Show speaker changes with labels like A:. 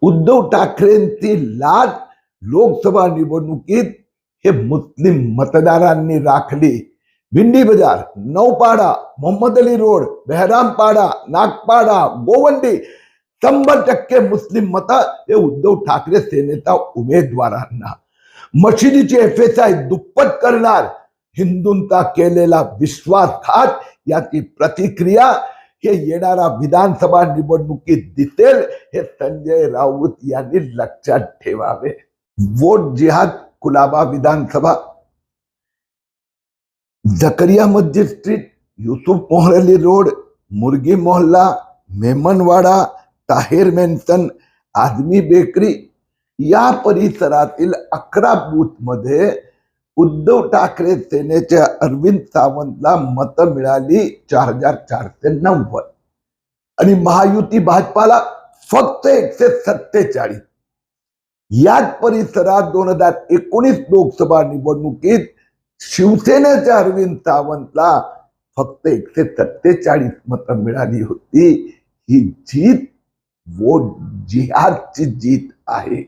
A: उद्धव ठाकरेंची लाट लोकसभा निवडणुकीत हे मुस्लिम मतदारांनी राखली। भिंडी बाजार, नौपाडा, मोहम्मद अली रोड, बेहरामपाडा, नागपाडा, गोवंडी 100% मुस्लिम मत हे उद्धव ठाकरे सेनेच्या उमेदवारांना। मशिदीची FSI दुप्पट करणार हिंदूंचा केलेला विश्वासघात याची प्रतिक्रिया हे येणारा विधानसभा निवडणुकीत दिसेल हे संजय राऊत यांनी लक्षात ठेवावे। वोट जिहाद कुलाबा विधानसभा, जकरिया मस्जिद स्ट्रीट, युसुफ मोहरली रोड, मुर्गी मोहल्ला, मेमनवाडा, ताहिर मेन्शन, आझमी बेकरी या परिसरातील 11 बूथ मध्ये उद्धव ठाकरे सेनेच्या अरविंद सावंतला मत मिळाली 4490 आणि महायुती भाजपाला फक्त 147। याच परिसरात 2019 लोकसभा निवडणुकीत शिवसेनेच्या अरविंद सावंतला फक्त 147 मत मिळाली होती। ही जीत वोट जिहादची जीत आहे।